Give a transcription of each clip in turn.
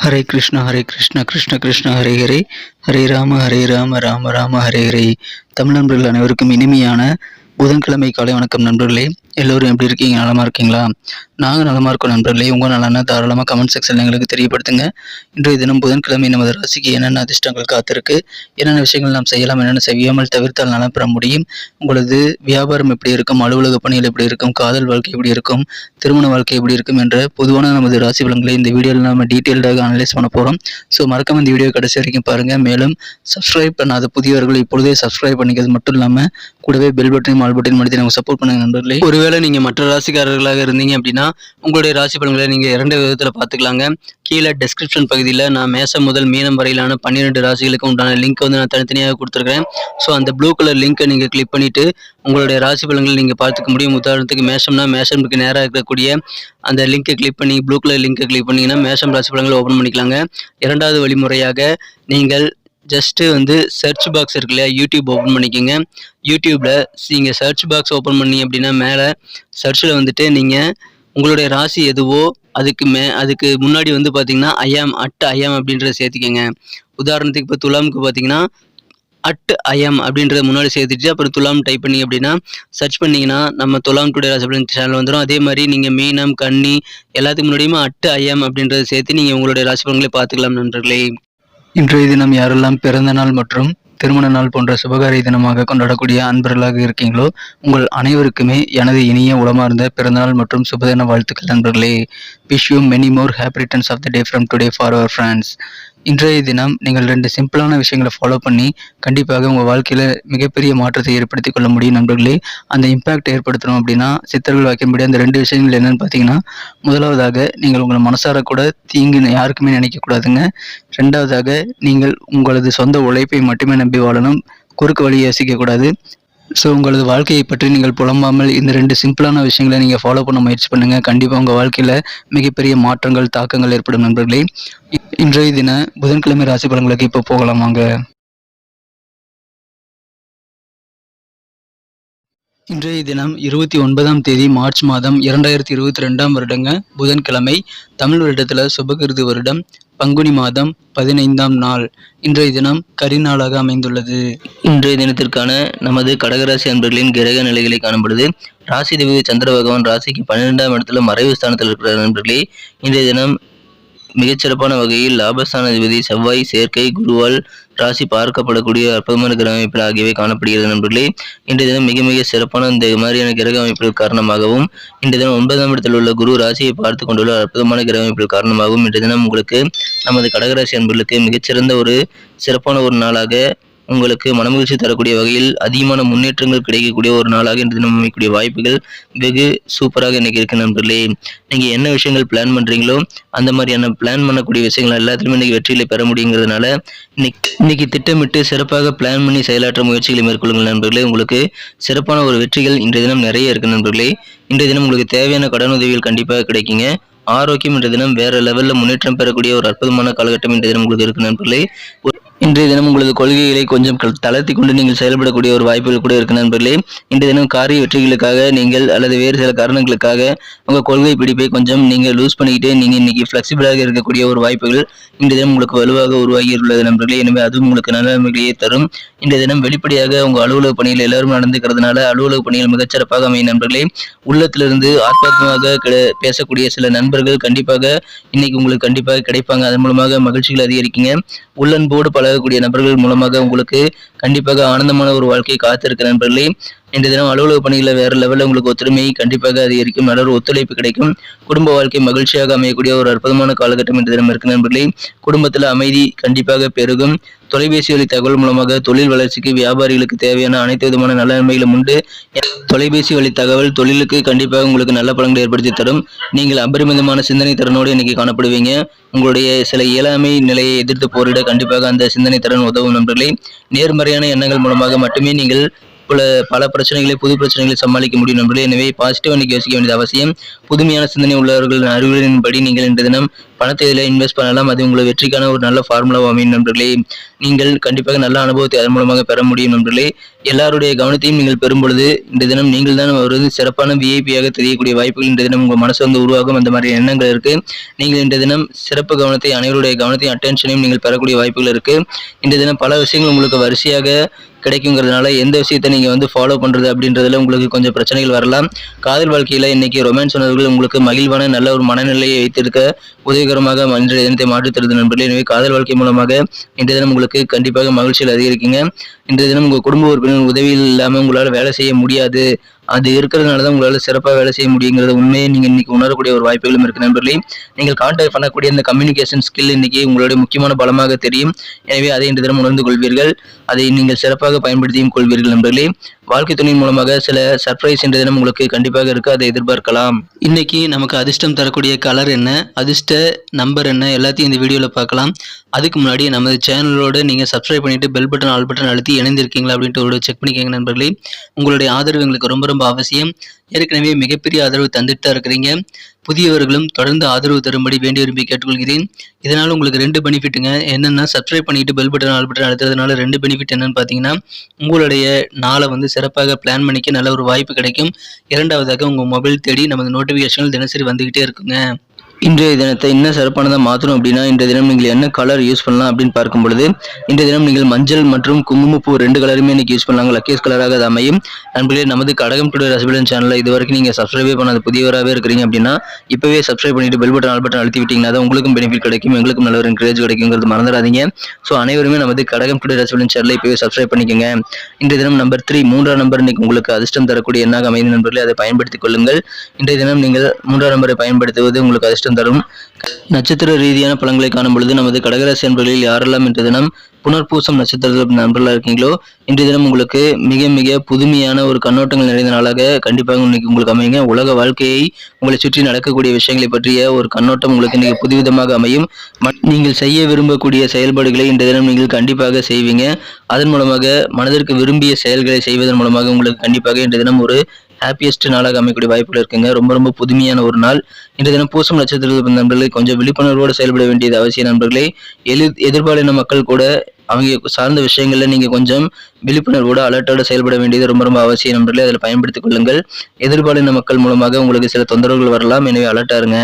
ஹரே கிருஷ்ணா கிருஷ்ண கிருஷ்ண ஹரே ஹரே, ஹரே ராம ராம ராம ஹரே ஹரே. தமிழ் நண்பர்கள் அனைவருக்கும் இனிமையான புதன்கிழமை காலை வணக்கம் நண்பர்களே. எல்லோரும் எப்படி இருக்கீங்க? நலமா இருக்கீங்களா? நாங்கள் நலமா இருக்கோம் நண்பர்களே. உங்கள் நலனா தாராளமாக கமெண்ட் செக்ஷனில் எங்களுக்கு தெரியப்படுத்துங்க. இன்றைய தினம் புதன்கிழமை நமது ராசிக்கு என்னென்ன அதிர்ஷ்டங்கள் காத்திருக்கு, என்னென்ன விஷயங்கள் நாம் செய்யலாம், என்னென்ன செய்யாமல் தவிர்த்தால் நலம் பெற முடியும், உங்களது வியாபாரம் எப்படி இருக்கும், அலுவலக பணிகள் எப்படி இருக்கும், காதல் வாழ்க்கை எப்படி இருக்கும், திருமண வாழ்க்கை எப்படி இருக்கும் என்ற பொதுவான நமது ராசி பலன்களை இந்த வீடியோவில் நம்ம டீட்டெயில்டாக அனலைஸ் பண்ண போகிறோம். ஸோ மறக்காம இந்த வீடியோ கடைசி வரைக்கும் பாருங்கள். மேலும் சப்ஸ்கிரைப் பண்ணாத புதியவர்கள் இப்பொழுதே சப்ஸ்கிரைப் பண்ணிக்கிறது மட்டும் இல்லாமல் கூடவே பெல் பட்டன் ஆல் பட்டன் மடித்து நமக்கு சப்போர்ட் பண்ணுங்க நண்பர்களே. ஒருவேளை நீங்கள் மற்ற ராசிக்காரர்களாக இருந்தீங்க அப்படின்னா உங்களுடைய ராசி பலன்களை நீங்கள் 2 விதத்தில் பார்த்துக்கலாங்க. கீழே டெஸ்கிரிப்ஷன் பகுதியில் நான் மேசம் முதல் மீனம் வரையிலான 12 ராசிகளுக்கு உண்டான லிங்க் வந்து நான் தனித்தனியாக கொடுத்துருக்கேன். ஸோ அந்த ப்ளூ கலர் லிங்க்கை நீங்கள் கிளிக் பண்ணிவிட்டு உங்களுடைய ராசி பலன்களை நீங்கள் பார்த்துக்க முடியும். உதாரணத்துக்கு மேஷம்னா மேஷமுக்கு நேராக இருக்கக்கூடிய அந்த லிங்கை கிளிக் பண்ணி ப்ளூ கலர் லிங்கை கிளிக் பண்ணிங்கன்னா மேஷம் ராசி பலன்களை ஓப்பன் பண்ணிக்கலாங்க. இரண்டாவது வழிமுறையாக நீங்கள் ஜஸ்ட்டு வந்து சர்ச் பாக்ஸ் இருக்கு இல்லையா, யூடியூப் ஓப்பன் பண்ணிக்கோங்க. யூடியூப்பில் நீங்கள் சர்ச் பாக்ஸ் ஓப்பன் பண்ணி அப்படின்னா மேலே சர்ச்சில் வந்துட்டு நீங்கள் உங்களுடைய ராசி எதுவோ அதுக்கு முன்னாடி வந்து பார்த்தீங்கன்னா ஐயாம் அப்படின்றத சேர்த்திக்கங்க. உதாரணத்துக்கு இப்போ துலாமுக்கு பார்த்தீங்கன்னா ஐஎம் அப்படின்றத முன்னாடி சேர்த்துட்டு அப்புறம் துலாம் டைப் பண்ணி அப்படின்னா சர்ச் பண்ணிங்கன்னா நம்ம துலாம் டுடே ராசி பலன் சேனல் வந்துடும். அதே மாதிரி நீங்கள் மீனம் கன்னி எல்லாத்துக்கு முன்னாடியுமே ஐஎம் அப்படின்றத சேர்த்து நீங்கள் உங்களுடைய ராசி பலன்களை பார்த்துக்கலாம் நண்பர்களே. இன்றைய தினம் யாரெல்லாம் பிறந்த நாள் மற்றும் திருமண நாள் போன்ற சுபகாரிய தினமாக கொண்டாடக்கூடிய அன்பர்களாக இருக்கீங்களோ உங்கள் அனைவருக்குமே எனது இனிய உளமார்ந்த பிறந்தநாள் மற்றும் சுபதின வாழ்த்துக்கள் நண்பர்களே. Wish you many more happy returns of the day from today for our friends. இன்றைய தினம் நீங்கள் 2 சிம்பிளான விஷயங்களை ஃபாலோ பண்ணி கண்டிப்பாக உங்கள் வாழ்க்கையில் மிகப்பெரிய மாற்றத்தை ஏற்படுத்தி கொள்ள முடியும் நண்பர்களே. அந்த இம்பேக்ட் ஏற்படுத்தணும் அப்படின்னா சித்தர்கள் வாக்கின்படி அந்த 2 விஷயங்கள் என்னென்னு பார்த்தீங்கன்னா, முதலாவதாக நீங்கள் உங்கள் மனசார கூட தீங்கு யாருக்குமே நினைக்கக்கூடாதுங்க. ரெண்டாவதாக நீங்கள் உங்களது சொந்த உழைப்பை மட்டுமே நம்பி வாழணும், குறுக்கு வழியை யோசிக்கக்கூடாது. ஸோ உங்களது வாழ்க்கையை பற்றி நீங்கள் புலம்பாமல் இந்த 2 சிம்பிளான விஷயங்களை நீங்கள் ஃபாலோ பண்ண முயற்சி பண்ணுங்கள். கண்டிப்பாக உங்கள் வாழ்க்கையில் மிகப்பெரிய மாற்றங்கள் தாக்கங்கள் ஏற்படும் நண்பர்களே. இன்றைய தின புதன்கிழமை ராசி பலன்களுக்கு இப்போ போகலாம் வாங்க. இன்றைய தினம் 29ஆம் தேதி மார்ச் மாதம் 2022ஆம் வருடங்க புதன்கிழமை. தமிழ் வருடத்தில் சுபகிருது வருடம் பங்குனி மாதம் 15ஆம் நாள். இன்றைய தினம் கரிநாளாக அமைந்துள்ளது. இன்றைய தினத்திற்கான நமது கடகராசி அன்பர்களின் கிரக நிலைகளை காணப்படுது. ராசி அதிபதி சந்திர பகவான் ராசிக்கு 12ஆம் இடத்துல மறைவு ஸ்தானத்தில் இருக்கிற நண்பர்களே. இன்றைய தினம் மிகச்சிறப்பான வகையில் லாபஸ்தான அதிபதி செவ்வாய் சேர்க்கை குருவால் ராசி பார்க்கப்படக்கூடிய அற்புதமான கிரக அமைப்புகள் ஆகியவை காணப்படுகிறது நண்பர்களே. இன்றைய தினம் மிக மிக சிறப்பான இந்த மாதிரியான கிரக அமைப்புகள் காரணமாகவும் இன்றைய தினம் 9ஆம் இடத்தில் உள்ள குரு ராசியை பார்த்து கொண்டுள்ள அற்புதமான கிரக அமைப்புகள் காரணமாகவும் இன்றைய தினம் உங்களுக்கு நமது கடகராசி அன்பர்களுக்கு மிகச்சிறந்த ஒரு சிறப்பான ஒரு நாளாக உங்களுக்கு மனமகிழ்ச்சி தரக்கூடிய வகையில் அதிகமான முன்னேற்றங்கள் கிடைக்கக்கூடிய ஒரு நாளாக இன்று தினம் அமைக்கக்கூடிய வாய்ப்புகள் வெகு சூப்பராக இன்னைக்கு இருக்கு நண்பர்களே. நீங்கள் என்ன விஷயங்கள் பிளான் பண்ணுறீங்களோ அந்த மாதிரியான பிளான் பண்ணக்கூடிய விஷயங்கள் எல்லாத்துலையுமே இன்னைக்கு வெற்றிகளை பெற முடியுங்கிறதுனால இன்னைக்கு திட்டமிட்டு சிறப்பாக பிளான் பண்ணி செயலாற்ற முயற்சிகளை மேற்கொள்ளுங்கள் நண்பர்களே. உங்களுக்கு சிறப்பான ஒரு வெற்றிகள் இன்றைய தினம் நிறைய இருக்கு நண்பர்களே. இன்றைய தினம் உங்களுக்கு தேவையான கடன் உதவிகள் கண்டிப்பாக கிடைக்குங்க. ஆரோக்கியம் இன்றைய தினம் வேற லெவலில் முன்னேற்றம் பெறக்கூடிய ஒரு அற்புதமான காலகட்டம் இன்றைய தினம் உங்களுக்கு இருக்கு நண்பர்களே. இன்றைய தினம் உங்களது கொள்கைகளை கொஞ்சம் தளர்த்தி கொண்டு நீங்கள் செயல்படக்கூடிய ஒரு வாய்ப்புகள் கூட இருக்கு நண்பர்களே. இன்றைய தினம் காரிய வெற்றிகளுக்காக நீங்கள் அல்லது வேறு சில காரணங்களுக்காக உங்கள் கொள்கை பிடிப்பை கொஞ்சம் நீங்கள் லூஸ் பண்ணிக்கிட்டே நீங்கள் இன்னைக்கு ஃபிளெக்சிபிளாக இருக்கக்கூடிய ஒரு வாய்ப்புகள் இன்றைய தினம் உங்களுக்கு வலுவாக உருவாகியுள்ளது நண்பர்களே. எனவே அதுவும் உங்களுக்கு நல்ல நன்மைகளையே தரும். இன்றைய தினம் வெளிப்படையாக உங்கள் அலுவலக பணியில் எல்லாரும் நடந்துக்கிறதுனால அலுவலக பணிகள் மிகச்சிறப்பாக அமையும் நண்பர்களே. உள்ளத்திலிருந்து ஆத்மாத்மாக பேசக்கூடிய சில நண்பர்கள் கண்டிப்பாக இன்னைக்கு உங்களுக்கு கண்டிப்பாக கிடைப்பாங்க. அதன் மூலமாக மகிழ்ச்சிகள் அதிகரிக்குங்க. உள்ளன்போடு பழகக்கூடிய நபர்கள் மூலமாக உங்களுக்கு கண்டிப்பாக ஆனந்தமான ஒரு வாழ்க்கை காத்திருக்க நண்பர்களே. இன்றைய தினம் அலுவலக பணிகளில் வேற லெவலில் உங்களுக்கு ஒத்துழைமை கண்டிப்பாக அதிகரிக்கும், நல்ல ஒரு ஒத்துழைப்பு கிடைக்கும். குடும்ப வாழ்க்கை மகிழ்ச்சியாக அமையக்கூடிய ஒரு அற்புதமான காலகட்டம் இன்றைய தினம் இருக்கு நண்பர்களே. குடும்பத்தில் அமைதி கண்டிப்பாக பெருகும். தொலைபேசி வழி தகவல் மூலமாக தொழில் வளர்ச்சிக்கு வியாபாரிகளுக்கு தேவையான அனைத்து விதமான நல்ல நன்மைகளும் உண்டு. தொலைபேசி வழி தகவல் தொழிலுக்கு கண்டிப்பாக உங்களுக்கு நல்ல பலன்களை ஏற்படுத்தி தரும். நீங்கள் அபரிமிதமான சிந்தனை திறனோடு இன்னைக்கு காணப்படுவீங்க. உங்களுடைய சில இயலாமை நிலையை எதிர்த்து போரிட கண்டிப்பாக அந்த சிந்தனை திறன் உதவும் நண்பர்களே. நேர்மறையான எண்ணங்கள் மூலமாக மட்டுமே நீங்கள் பல பிரச்சனைகளை புது பிரச்சனைகளை சமாளிக்க முடியும் நண்பர்களே. எனவே பாசிட்டிவ் இன்னைக்கு யோசிக்க வேண்டியது அவசியம். புதுமையான சிந்தனை உள்ளவர்களின் அறிவுரையின்படி நீங்கள் இன்றைய தினம் பணத்தை இதில் இன்வெஸ்ட் பண்ணலாம். அது உங்களுக்கு வெற்றிக்கான ஒரு நல்ல ஃபார்முலாவாக அமையும் நண்பர்களே. நீங்கள் கண்டிப்பாக நல்ல அனுபவத்தை அதன் மூலமாக பெற முடியும் நண்பர்களே. எல்லாருடைய கவனத்தையும் நீங்கள் பெறும் பொழுது இந்த தினம் நீங்கள் தான் ஒரு சிறப்பான விஐபியாக தெரியக்கூடிய வாய்ப்புகள் இந்த தினம் உங்கள் மனசு உருவாகும். அந்த மாதிரி எண்ணங்கள் இருக்கு. நீங்கள் இந்த தினம் சிறப்பு கவனத்தை, அனைவருடைய கவனத்தையும், அட்டென்ஷனையும் நீங்கள் பெறக்கூடிய வாய்ப்புகள் இருக்கு. இந்த தினம் பல விஷயங்கள் உங்களுக்கு வரிசையாக கிடைக்குங்கிறதுனால எந்த விஷயத்தை நீங்கள் ஃபாலோ பண்ணுறது அப்படின்றதுல உங்களுக்கு கொஞ்சம் பிரச்சனைகள் வரலாம். காதல் வாழ்க்கையில் இன்னைக்கு ரொமான்ஸ் உணர்வுகள் உங்களுக்கு மகிழ்வான நல்ல ஒரு மனநிலையை வைத்திருக்க உதவிகரமாக இன்றைய தினத்தை மாற்றித் தருது நண்பர்களே. எனவே காதல் வாழ்க்கை மூலமாக இன்றைய தினம் உங்களுக்கு கண்டிப்பாக மகிழ்ச்சியில் அதிகரிக்குங்க. இன்றைய தினம் உங்கள் குடும்ப உறுப்பினர் உதவியில் இல்லாமல் உங்களால் வேலை செய்ய முடியாது. அது இருக்கிறதுனால தான் உங்களால் சிறப்பாக வேலை செய்ய முடியுங்கிறத உண்மையை நீங்கள் இன்னைக்கு உணரக்கூடிய ஒரு வாய்ப்புகளும் இருக்கு நண்பர்களே. நீங்கள் கான்டாக்ட் பண்ணக்கூடிய இந்த கம்யூனிகேஷன் ஸ்கில் இன்னைக்கு உங்களுடைய முக்கியமான பலமாக தெரியும். எனவே அதை இன்று தினம் உணர்ந்து கொள்வீர்கள். அதை நீங்கள் சிறப்பாக பயன்படுத்தியும் கொள்வீர்கள் நண்பர்களே. வாழ்க்கை துணையின் மூலமாக சில சர்ப்ரைஸ் இன்றைய தினம் உங்களுக்கு கண்டிப்பாக இருக்கு. அதை எதிர்பார்க்கலாம். இன்னைக்கு நமக்கு அதிர்ஷ்டம் தரக்கூடிய கலர் என்ன, அதிர்ஷ்ட நம்பர் என்ன, எல்லாத்தையும் இந்த வீடியோவில் பார்க்கலாம். அதுக்கு முன்னாடி நமது சேனலோட நீங்கள் சப்ஸ்கிரைப் பண்ணிட்டு பெல் பட்டன் ஆல் பட்டன் அழுத்தி இணைந்திருக்கீங்களா அப்படின்ட்டு ஒரு செக் பண்ணிக்கோங்க நண்பர்களே. உங்களுடைய ஆதரவு எங்களுக்கு ரொம்ப ரொம்ப அவசியம். ஏற்கனவே மிகப்பெரிய ஆதரவு தந்துட்டு தான் இருக்கிறீங்க. புதியவர்களும் தொடர்ந்து ஆதரவு தரும்படி வேண்டி விரும்பி கேட்டுக்கொள்கிறேன். இதனால் உங்களுக்கு 2 பெனிஃபிட்டுங்க. என்னென்னா, சப்ஸ்கிரைப் பண்ணிட்டு பெல் பட்டன் ஆல் பட்டன் அழுத்துறதுனால 2 பெனிஃபிட் என்னன்னு பார்த்தீங்கன்னா, உங்களுடைய நாளை சிறப்பாக பிளான் பண்ணிக்க நல்ல ஒரு வாய்ப்பு கிடைக்கும். இரண்டாவதாக உங்கள் மொபைல் தேடி நமது நோட்டிஃபிகேஷன்கள் தினசரி வந்துகிட்டே இருக்குங்க. இன்றைய தினத்தை இன்னும் சிறப்பானதாக மாற்றணும் அப்படின்னா இன்றைய தினம் நீங்கள் என்ன கலர் யூஸ் பண்ணலாம் அப்படின்னு பார்க்கும் பொழுது இன்றைய தினம் நீங்கள் மஞ்சள் மற்றும் குங்குமப்பூ 2 கலருமே இன்னைக்கு யூஸ் பண்ணலாங்க. லக்கேஸ் கலராக அது அமையும். நண்பர்களே, நமது கடகம் டுடே ராசிபலன் சேனலில் இது வரைக்கும் நீங்கள் சப்ஸ்கிரைபே பண்ணாத புதியவராகவே இருக்கிறீங்க அப்படின்னா இப்போவே சப்ஸ்கிரைப் பண்ணிட்டு பெல் பட்டன் ஆல் பட்டன் அழுத்தி விட்டீங்கன்னா தான் உங்களுக்கும் பெனிஃபிட் கிடைக்கும், எங்களுக்கும் நல்ல ஒரு என்கரேஜ் கிடைக்குங்கிறது மறந்துடாதீங்க. ஸோ அனைவருமே நமது கடகம் டுடே ராசிபலன் சேனலில் இப்போவே சப்ஸ்கிரைப் பண்ணிக்கோங்க. இன்றைய தினம் நம்பர் 3 3ஆம் நம்பர் இன்னைக்கு உங்களுக்கு அதிர்ஷ்டம் தரக்கூடிய எண்ணாக அமைந்த நண்பர்களே, அதை பயன்படுத்திக் கொள்ளுங்கள். இன்றைய தினம் நீங்கள் 3ஆம் நம்பரை பயன்படுத்துவது உங்களுக்கு அதிர்ஷ்டம் தரும். நட்சத்திர ரீதியான பலன்களை காணும் பொழுது நமது கடகராசி நண்பர்களில் யாரெல்லாம் இன்றைய தினம் புனர்பூசம் நட்சத்திரத்தில் நண்பர்களாக இருக்கீங்களோ இன்றைய தினம் உங்களுக்கு மிக மிக புதுமையான ஒரு கண்ணோட்டங்கள் நிறைந்த நாளாக கண்டிப்பாக இன்னைக்கு உங்களுக்கு அமையுங்க. உலக வாழ்க்கையை உங்களை சுற்றி நடக்கக்கூடிய விஷயங்களை பற்றிய ஒரு கண்ணோட்டம் உங்களுக்கு இன்னைக்கு புதுவிதமாக அமையும். நீங்கள் செய்ய விரும்பக்கூடிய செயல்பாடுகளை இன்றைய தினம் நீங்கள் கண்டிப்பாக செய்வீங்க. அதன் மூலமாக மனதிற்கு விரும்பிய செயல்களை செய்வதன் மூலமாக உங்களுக்கு கண்டிப்பாக இன்றைய தினம் ஒரு ஹாப்பியஸ்ட் நாளாக அமைக்கக்கூடிய வாய்ப்புகள் இருக்குங்க. ரொம்ப ரொம்ப புதுமையான ஒரு நாள். இன்றைய தினம் பூசம் நட்சத்திரத்தில் நண்பர்களே கொஞ்சம் விழிப்புணர்வோடு செயல்பட வேண்டியது அவசியம் நண்பர்களே. எதிர்பாலின மக்கள் கூட அவங்க சார்ந்த விஷயங்கள்ல நீங்க கொஞ்சம் விழிப்புணர்வோடு அலர்ட்டோட செயல்பட வேண்டியது ரொம்ப ரொம்ப அவசியம் நண்பர்களே. அதில் பயன்படுத்திக் கொள்ளுங்கள். எதிர்பாலின மக்கள் மூலமாக உங்களுக்கு சில தொந்தரவுகள் வரலாம். எனவே அலர்ட்டா இருங்க.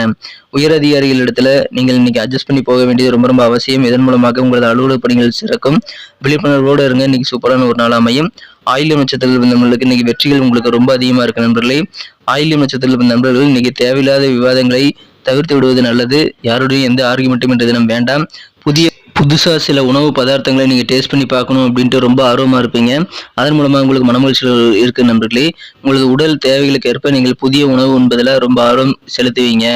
உயர் அதிகாரிகள் இடத்துல நீங்கள் இன்னைக்கு அட்ஜஸ்ட் பண்ணி போக வேண்டியது ரொம்ப ரொம்ப அவசியம். இதன் மூலமாக உங்களது அலுவலக பணிகள் சிறக்கும். விழிப்புணர்வோடு இருங்க. இன்னைக்கு சூப்பரான ஒரு நாள் அமையும். ஆயில்யம் நட்சத்திரத்தில் வந்தவங்களுக்கு இன்னைக்கு வெற்றிகள் உங்களுக்கு ரொம்ப அதிகமா இருக்கு நண்பர்களே. ஆயில்யம் நட்சத்திரத்தில் வந்த நண்பர்கள் இன்னைக்கு தேவையில்லாத விவாதங்களை தவிர்த்து விடுவது நல்லது. யாருடைய எந்த ஆர்குமெண்ட்டும் இன்றைய தினம் வேண்டாம். புதுசாக சில உணவு பதார்த்தங்களை நீங்கள் டேஸ்ட் பண்ணி பார்க்கணும் அப்படின்ட்டு ரொம்ப ஆர்வமாக இருப்பீங்க. அதன் மூலமாக உங்களுக்கு மனமகிழ்ச்சிகள் இருக்குது நண்பர்களே. உங்களுக்கு உடல் தேவைகளுக்கு ஏற்ப நீங்கள் புதிய உணவு உண்பதில் ரொம்ப ஆர்வம் செலுத்துவீங்க.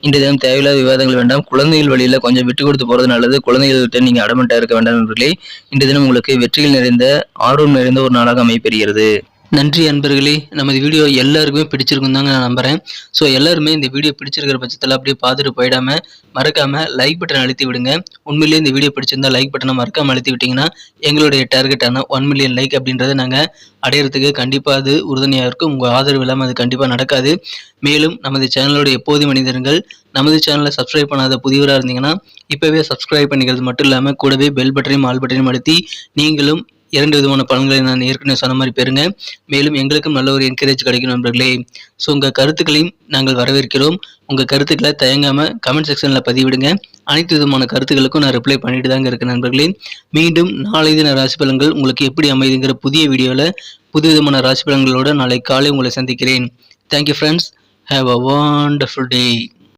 இன்றைய தினம் தேவையில்லாத விவாதங்கள் வேண்டாம். குழந்தைகள் வழியில் கொஞ்சம் விட்டு கொடுத்து போகிறது நல்லது. குழந்தைகள்கிட்ட நீங்கள் அடமெண்ட்டாக இருக்க வேண்டாம் நண்பர்களே. இன்றைய தினம் உங்களுக்கு வெற்றிகள் நிறைந்த ஆர்வம் நிறைந்த ஒரு நாளாக அமைப்பெறுகிறது. நன்றி அன்பர்களே. நமது வீடியோ எல்லாருக்குமே பிடிச்சிருக்கும் தாங்க நான் நம்புகிறேன். ஸோ எல்லாருமே இந்த வீடியோ பிடிச்சிருக்கிற பட்சத்தில் அப்படியே பார்த்துட்டு போயிடாமல் மறக்காமல் லைக் பட்டன் அழுத்தி விடுங்க. உண்மையிலேயே இந்த வீடியோ பிடிச்சிருந்தா லைக் பட்டனை மறக்காமல் அழுத்தி விட்டிங்கன்னா எங்களுடைய டார்கெட்டான 1 மில்லியன் லைக் அப்படின்றத நாங்கள் அடையிறதுக்கு கண்டிப்பாக அது உறுதுணையாக இருக்கும். உங்கள் ஆதரவு இல்லாமல் அது கண்டிப்பாக நடக்காது. மேலும் நமது சேனலோட எப்போதும் மனிதர்கள் நமது சேனலை சப்ஸ்கிரைப் பண்ணாத புதியவராக இருந்தீங்கன்னா இப்போவே சப்ஸ்கிரைப் பண்ணிக்கிறது மட்டும் இல்லாமல் கூடவே பெல் பட்டனையும் ஆல் பட்டனையும் அழுத்தி நீங்களும் 2 விதமான பலன்களை நான் ஏற்கனவே சொன்ன மாதிரி பெறுங்க. மேலும் எங்களுக்கும் நல்ல ஒரு என்கரேஜ் கிடைக்கும் நண்பர்களே. ஸோ உங்கள் கருத்துக்களையும் நாங்கள் வரவேற்கிறோம். உங்கள் கருத்துக்களை தயங்காமல் கமெண்ட் செக்ஷனில் பதிவிடுங்க. அனைத்து விதமான கருத்துக்களுக்கும் நான் ரிப்ளை பண்ணிட்டு தாங்க இருக்கேன் நண்பர்களே. மீண்டும் நாளை தின ராசி பலன்கள் உங்களுக்கு எப்படி அமைதுங்கிற புதிய வீடியோவில் புது விதமான ராசி பலன்களோடு நாளை காலை உங்களை சந்திக்கிறேன். Thank you friends. Have a wonderful day.